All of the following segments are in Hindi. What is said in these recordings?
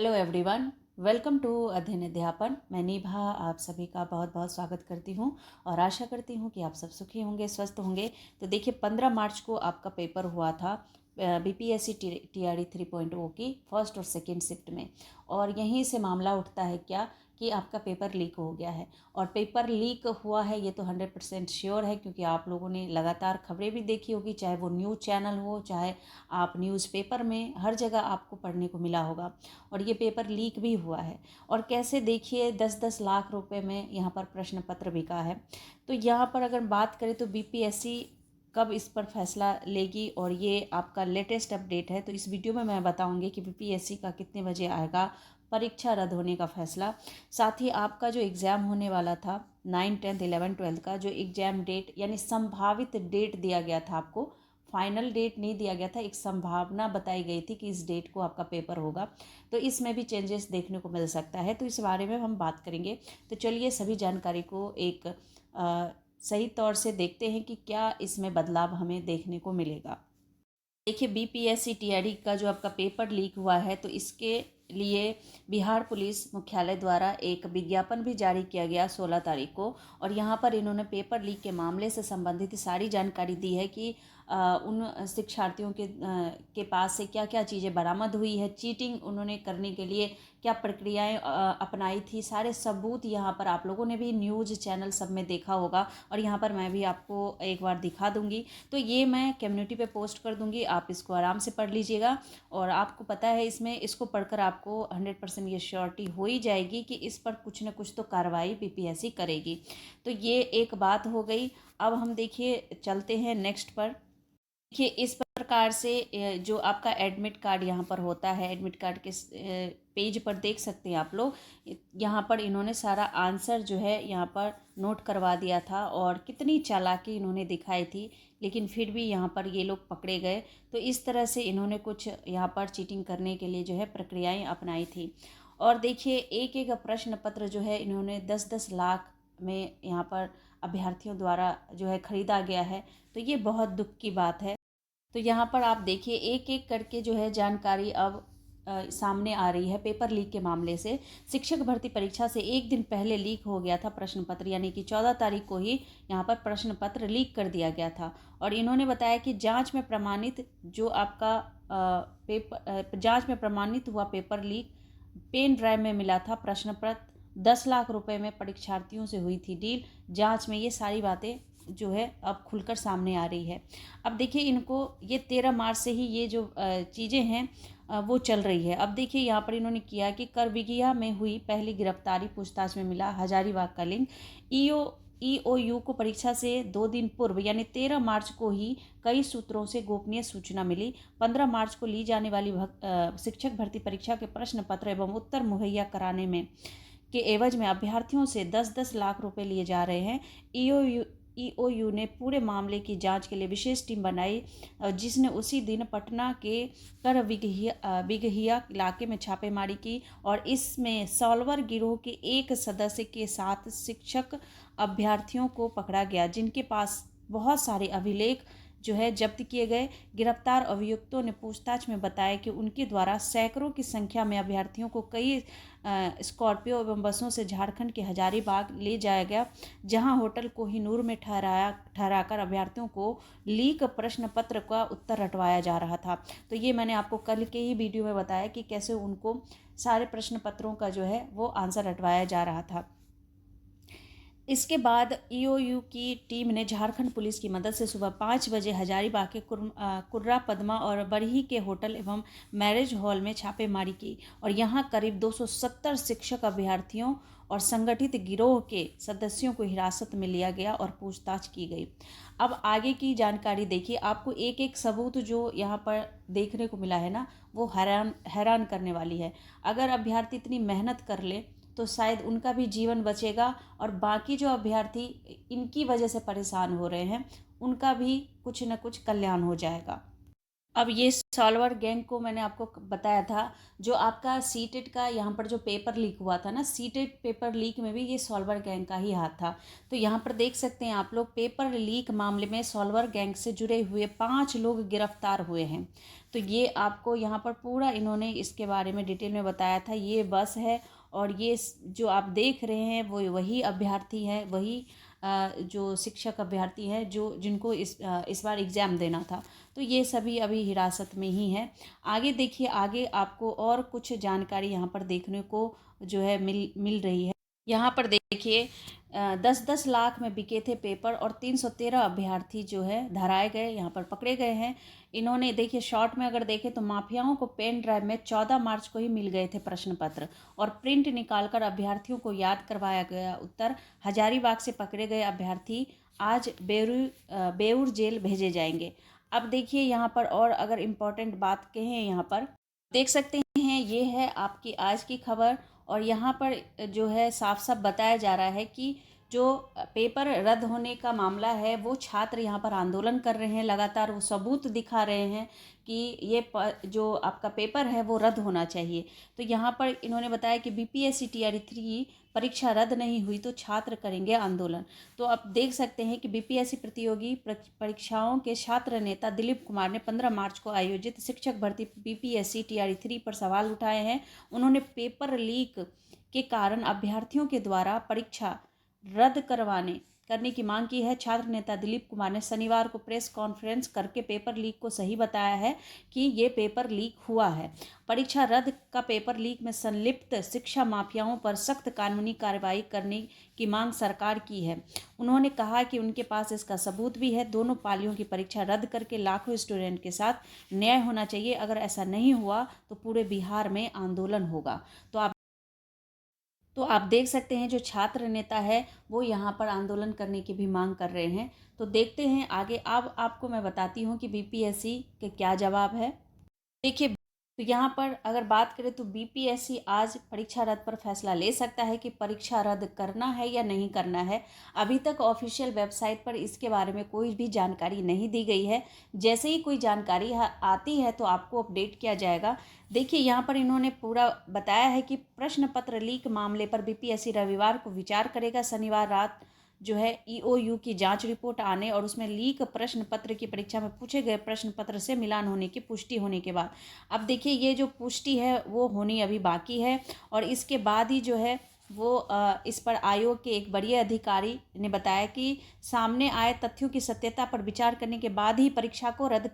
हेलो एवरीवन, वेलकम टू अध्ययन अध्यापन। मैं निभा आप सभी का बहुत बहुत स्वागत करती हूं और आशा करती हूं कि आप सब सुखी होंगे, स्वस्थ होंगे। तो देखिए 15 मार्च को आपका पेपर हुआ था बीपीएससी टीआरई 3.0 की फर्स्ट और सेकंड शिफ्ट में। और यहीं से मामला उठता है क्या कि आपका पेपर लीक हो गया है। और पेपर लीक हुआ है ये तो 100% श्योर है, क्योंकि आप लोगों ने लगातार खबरें भी देखी होगी, चाहे वो न्यूज़ चैनल हो, चाहे आप न्यूज़पेपर में, हर जगह आपको पढ़ने को मिला होगा। और ये पेपर लीक भी हुआ है। और कैसे, देखिए 10-10 लाख रुपए में यहाँ पर प्रश्न पत्र बिका है। तो यहाँ पर अगर बात करें तो बीपीएससी कब इस पर फैसला लेगी, और ये आपका लेटेस्ट अपडेट है। तो इस वीडियो में मैं बताऊंगी कि बीपीएससी का कितने बजे आएगा परीक्षा रद्द होने का फैसला। साथ ही आपका जो एग्ज़ाम होने वाला था 9, 10, 11, 12 का जो एग्ज़ाम डेट यानी संभावित डेट दिया गया था, आपको फाइनल डेट नहीं दिया गया था, एक संभावना बताई गई थी कि इस डेट को आपका पेपर होगा। तो इसमें भी चेंजेस देखने को मिल सकता है, तो इस बारे में हम बात करेंगे। तो चलिए सभी जानकारी को एक सही तौर से देखते हैं कि क्या इसमें बदलाव हमें देखने को मिलेगा। देखिए बीपीएससी टीआरई का जो आपका पेपर लीक हुआ है, तो इसके लिए बिहार पुलिस मुख्यालय द्वारा एक विज्ञापन भी जारी किया गया 16 तारीख को। और यहाँ पर इन्होंने पेपर लीक के मामले से संबंधित सारी जानकारी दी है कि उन शिक्षार्थियों के पास से क्या क्या चीज़ें बरामद हुई है, चीटिंग उन्होंने करने के लिए क्या प्रक्रियाएं अपनाई थी, सारे सबूत यहाँ पर आप लोगों ने भी न्यूज़ चैनल सब में देखा होगा। और यहाँ पर मैं भी आपको एक बार दिखा दूँगी, तो ये मैं कम्युनिटी पे पोस्ट कर दूँगी, आप इसको आराम से पढ़ लीजिएगा। और आपको पता है इसको पढ़कर आपको 100% ये श्योरिटी हो ही जाएगी कि इस पर कुछ न कुछ तो कार्रवाई बीपीएससी करेगी। तो ये एक बात हो गई। अब हम देखिए चलते हैं नेक्स्ट पर। देखिए इस प्रकार से जो आपका एडमिट कार्ड यहाँ पर होता है, एडमिट कार्ड के पेज पर देख सकते हैं आप लोग। यहाँ पर इन्होंने सारा आंसर जो है यहाँ पर नोट करवा दिया था, और कितनी चालाकी इन्होंने दिखाई थी, लेकिन फिर भी यहाँ पर ये लोग पकड़े गए। तो इस तरह से इन्होंने कुछ यहाँ पर चीटिंग करने के लिए जो है प्रक्रियाएं अपनाई थी। और देखिए एक एक प्रश्न पत्र जो है इन्होंने 10-10 लाख में यहाँ पर अभ्यर्थियों द्वारा जो है खरीदा गया है। तो ये बहुत दुख की बात है। तो यहाँ पर आप देखिए एक एक करके जो है जानकारी अब सामने आ रही है पेपर लीक के मामले से। शिक्षक भर्ती परीक्षा से एक दिन पहले लीक हो गया था प्रश्न पत्र, यानी कि 14 तारीख को ही यहाँ पर प्रश्न पत्र लीक कर दिया गया था। और इन्होंने बताया कि जांच में प्रमाणित जो आपका जांच में प्रमाणित हुआ पेपर लीक पेन ड्राइव में मिला था प्रश्न पत्र, 10 लाख रुपए में परीक्षार्थियों से हुई थी डील। जांच में ये सारी बातें जो है अब खुलकर सामने आ रही है। अब देखिए इनको ये 13 मार्च से ही ये जो चीज़ें हैं वो चल रही है। अब देखिए यहाँ पर इन्होंने किया कि करविगिया में हुई पहली गिरफ्तारी, पूछताछ में मिला हजारीबाग का लिंक। ईओयू को परीक्षा से 2 दिन पूर्व यानी 13 मार्च को ही कई सूत्रों से गोपनीय सूचना मिली। 15 मार्च को ली जाने वाली शिक्षक भर्ती परीक्षा के प्रश्न पत्र एवं उत्तर मुहैया कराने में के एवज में अभ्यर्थियों से 10-10 लाख रुपए लिए जा रहे हैं। ईओयू ने पूरे मामले की जांच के लिए विशेष टीम बनाई, जिसने उसी दिन पटना के बिगहिया इलाके में छापेमारी की। और इसमें सॉल्वर गिरोह के एक सदस्य के साथ शिक्षक अभ्यर्थियों को पकड़ा गया, जिनके पास बहुत सारे अभिलेख जो है जब्त किए गए। गिरफ्तार अभियुक्तों ने पूछताछ में बताया कि उनके द्वारा सैकड़ों की संख्या में अभ्यर्थियों को कई स्कॉर्पियो एवं बसों से झारखंड के हजारीबाग ले जाया गया, जहां होटल कोहिनूर में ठहराकर अभ्यर्थियों को लीक प्रश्न पत्र का उत्तर रटवाया जा रहा था। तो ये मैंने आपको कल के ही वीडियो में बताया कि कैसे उनको सारे प्रश्न पत्रों का जो है वो आंसर रटवाया जा रहा था। इसके बाद ईओयू की टीम ने झारखंड पुलिस की मदद से सुबह 5 बजे हजारीबाग के कुर्रा पद्मा और बरही के होटल एवं मैरिज हॉल में छापेमारी की। और यहां करीब 270 शिक्षक अभ्यर्थियों और संगठित गिरोह के सदस्यों को हिरासत में लिया गया और पूछताछ की गई। अब आगे की जानकारी देखिए, आपको एक एक सबूत जो यहाँ पर देखने को मिला है ना, वो हैरान करने वाली है। अगर अभ्यर्थी इतनी मेहनत कर ले तो शायद उनका भी जीवन बचेगा, और बाकी जो अभ्यर्थी इनकी वजह से परेशान हो रहे हैं उनका भी कुछ न कुछ कल्याण हो जाएगा। अब ये सॉल्वर गैंग को मैंने आपको बताया था, जो आपका सीटेट का यहाँ पर जो पेपर लीक हुआ था ना, सीटेट पेपर लीक में भी ये सॉल्वर गैंग का ही हाथ था। तो यहाँ पर देख सकते हैं आप लोग, पेपर लीक मामले में सॉल्वर गैंग से जुड़े हुए 5 लोग गिरफ्तार हुए हैं। तो ये आपको यहाँ पर पूरा इन्होंने इसके बारे में डिटेल में बताया था। ये बस है और ये जो आप देख रहे हैं वो वही अभ्यर्थी है, वही जो शिक्षक अभ्यर्थी हैं जो जिनको इस बार एग्ज़ाम देना था। तो ये सभी अभी हिरासत में ही हैं। आगे देखिए, आगे आपको और कुछ जानकारी यहाँ पर देखने को जो है मिल रही है। यहाँ पर देखिए 10-10 लाख में बिके थे पेपर और 313 अभ्यर्थी जो है धराए गए, यहाँ पर पकड़े गए हैं। इन्होंने देखिए शॉर्ट में अगर देखें तो माफियाओं को पेन ड्राइव में 14 मार्च को ही मिल गए थे प्रश्न पत्र और प्रिंट निकालकर अभ्यर्थियों को याद करवाया गया उत्तर। हजारीबाग से पकड़े गए अभ्यर्थी आज बेऊर जेल भेजे जाएंगे। अब देखिए यहाँ पर और अगर इम्पोर्टेंट बात कहें, यहाँ पर देख सकते हैं ये है आपकी आज की खबर। और यहाँ पर जो है साफ साफ बताया जा रहा है कि जो पेपर रद्द होने का मामला है वो छात्र यहाँ पर आंदोलन कर रहे हैं, लगातार वो सबूत दिखा रहे हैं कि ये जो आपका पेपर है वो रद्द होना चाहिए। तो यहाँ पर इन्होंने बताया कि बीपीएससी टीआरई 3 परीक्षा रद्द नहीं हुई तो छात्र करेंगे आंदोलन। तो आप देख सकते हैं कि बीपीएससी प्रतियोगी परीक्षाओं के छात्र नेता दिलीप कुमार ने 15 मार्च को आयोजित शिक्षक भर्ती बीपीएससी टीआरई 3 पर सवाल उठाए हैं। उन्होंने पेपर लीक के कारण अभ्यर्थियों के द्वारा परीक्षा रद्द करने की मांग की है। छात्र नेता दिलीप कुमार ने शनिवार को प्रेस कॉन्फ्रेंस करके पेपर लीक को सही बताया है कि ये पेपर लीक हुआ है। परीक्षा रद्द का पेपर लीक में संलिप्त शिक्षा माफियाओं पर सख्त कानूनी कार्रवाई करने की मांग सरकार की है। उन्होंने कहा कि उनके पास इसका सबूत भी है। दोनों पालियों की परीक्षा रद्द करके लाखों स्टूडेंट के साथ न्याय होना चाहिए। अगर ऐसा नहीं हुआ तो पूरे बिहार में आंदोलन होगा। तो आप देख सकते हैं जो छात्र नेता है वो यहाँ पर आंदोलन करने की भी मांग कर रहे हैं। तो देखते हैं आगे। अब आपको मैं बताती हूँ कि बीपीएससी के क्या जवाब है। देखिए, तो यहाँ पर अगर बात करें तो बीपीएससी आज परीक्षा रद्द पर फैसला ले सकता है कि परीक्षा रद्द करना है या नहीं करना है। अभी तक ऑफिशियल वेबसाइट पर इसके बारे में कोई भी जानकारी नहीं दी गई है। जैसे ही कोई जानकारी आती है तो आपको अपडेट किया जाएगा। देखिए, यहाँ पर इन्होंने पूरा बताया है कि प्रश्न पत्र लीक मामले पर बीपीएससी रविवार को विचार करेगा। शनिवार रात जो है ईओयू की जांच रिपोर्ट आने और उसमें लीक प्रश्न पत्र की परीक्षा में पूछे गए प्रश्न पत्र से मिलान होने की पुष्टि होने के बाद, अब देखिए ये जो पुष्टि है वो होनी अभी बाकी है और इसके बाद ही जो है वो इस पर आयोग के एक बड़े अधिकारी ने बताया कि सामने आए तथ्यों की सत्यता पर विचार करने के बाद ही परीक्षा को रद्द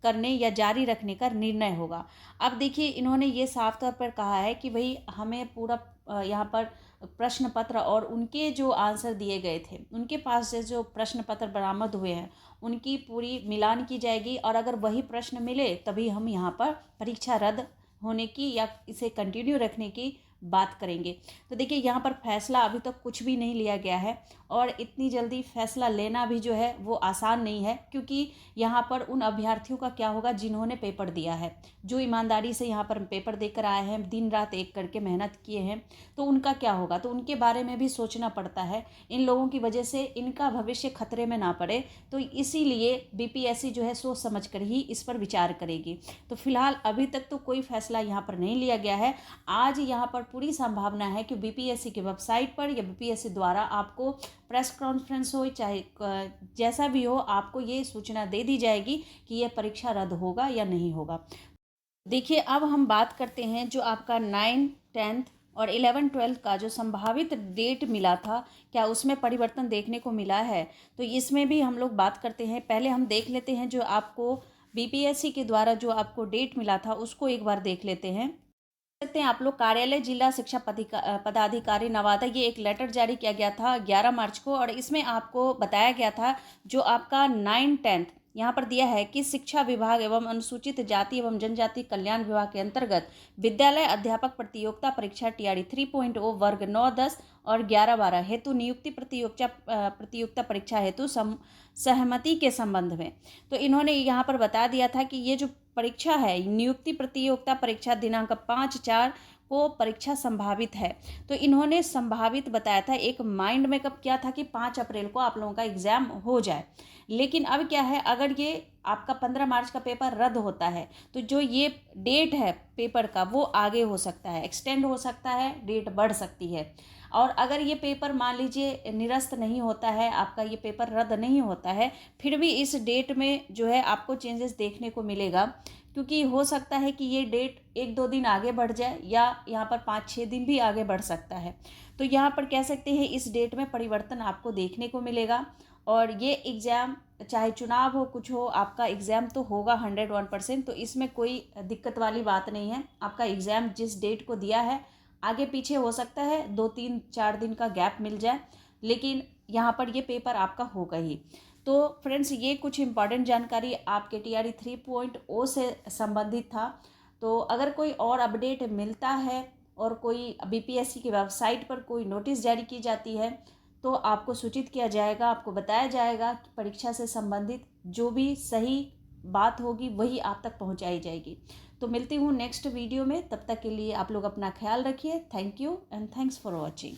करने या जारी रखने का निर्णय होगा। अब देखिए, इन्होंने ये साफ तौर पर कहा है कि भाई हमें पूरा यहाँ पर प्रश्न पत्र और उनके जो आंसर दिए गए थे, उनके पास से जो प्रश्न पत्र बरामद हुए हैं उनकी पूरी मिलान की जाएगी और अगर वही प्रश्न मिले तभी हम यहाँ पर परीक्षा रद्द होने की या इसे कंटिन्यू रखने की बात करेंगे। तो देखिए, यहाँ पर फैसला अभी तक कुछ भी नहीं लिया गया है और इतनी जल्दी फैसला लेना भी जो है वो आसान नहीं है, क्योंकि यहाँ पर उन अभ्यर्थियों का क्या होगा जिन्होंने पेपर दिया है, जो ईमानदारी से यहाँ पर पेपर देकर आए हैं, दिन रात एक करके मेहनत किए हैं, तो उनका क्या होगा। तो उनके बारे में भी सोचना पड़ता है। इन लोगों की वजह से इनका भविष्य खतरे में ना पड़े, तो इसीलिए बीपीएससी जो है सोच समझ कर ही इस पर विचार करेगी। तो फिलहाल अभी तक तो कोई फैसला यहाँ पर नहीं लिया गया है। आज यहाँ पर पूरी संभावना है कि बीपीएससी की वेबसाइट पर या बीपीएससी द्वारा आपको प्रेस कॉन्फ्रेंस हो चाहे जैसा भी हो, आपको ये सूचना दे दी जाएगी कि यह परीक्षा रद्द होगा या नहीं होगा। देखिए, अब हम बात करते हैं जो आपका 9th 10th और 11th 12th का जो संभावित डेट मिला था, क्या उसमें परिवर्तन देखने को मिला है। तो इसमें भी हम लोग बात करते हैं। पहले हम देख लेते हैं जो आपको बीपीएससी के द्वारा जो आपको डेट मिला था उसको एक बार देख लेते हैं। सकते हैं आप लोग, कार्यालय जिला शिक्षा पदाधिकारी नवादा, ये एक लेटर जारी किया गया था 11 मार्च को और इसमें आपको बताया गया था जो आपका 9th 10th यहाँ पर दिया है कि शिक्षा विभाग एवं अनुसूचित जाति एवं जनजाति कल्याण विभाग के अंतर्गत विद्यालय अध्यापक प्रतियोगिता परीक्षा टीआरई 3.0 वर्ग 9-10 और 11-12 हेतु नियुक्ति प्रतियोगिता परीक्षा हेतु सहमति के संबंध में। तो इन्होंने यहाँ पर बता दिया था कि ये जो परीक्षा है नियुक्ति प्रतियोगिता परीक्षा दिनांक 5/4 को परीक्षा संभावित है। तो इन्होंने संभावित बताया था, एक माइंड मेकअप किया था कि 5 अप्रैल को आप लोगों का एग्ज़ाम हो जाए। लेकिन अब क्या है, अगर ये आपका 15 मार्च का पेपर रद्द होता है तो जो ये डेट है पेपर का वो आगे हो सकता है, एक्सटेंड हो सकता है, डेट बढ़ सकती है। और अगर ये पेपर मान लीजिए निरस्त नहीं होता है, आपका ये पेपर रद्द नहीं होता है, फिर भी इस डेट में जो है आपको चेंजेस देखने को मिलेगा, क्योंकि हो सकता है कि ये डेट 1-2 दिन आगे बढ़ जाए या यहाँ पर 5-6 दिन भी आगे बढ़ सकता है। तो यहाँ पर कह सकते हैं इस डेट में परिवर्तन आपको देखने को मिलेगा। और ये एग्ज़ाम चाहे चुनाव हो कुछ हो, आपका एग्ज़ाम तो होगा 101%। तो इसमें कोई दिक्कत वाली बात नहीं है। आपका एग्ज़ाम जिस डेट को दिया है आगे पीछे हो सकता है, 2-3-4 दिन का गैप मिल जाए, लेकिन यहाँ पर ये पेपर आपका होगा ही। तो फ्रेंड्स, ये कुछ इंपॉर्टेंट जानकारी आपके TRE 3.0 से संबंधित था। तो अगर कोई और अपडेट मिलता है और कोई BPSC की वेबसाइट पर कोई नोटिस जारी की जाती है तो आपको सूचित किया जाएगा, आपको बताया जाएगा कि परीक्षा से संबंधित जो भी सही बात होगी वही आप तक पहुंचाई जाएगी। तो मिलती हूँ नेक्स्ट वीडियो में, तब तक के लिए आप लोग अपना ख्याल रखिए। Thank you and thanks for watching.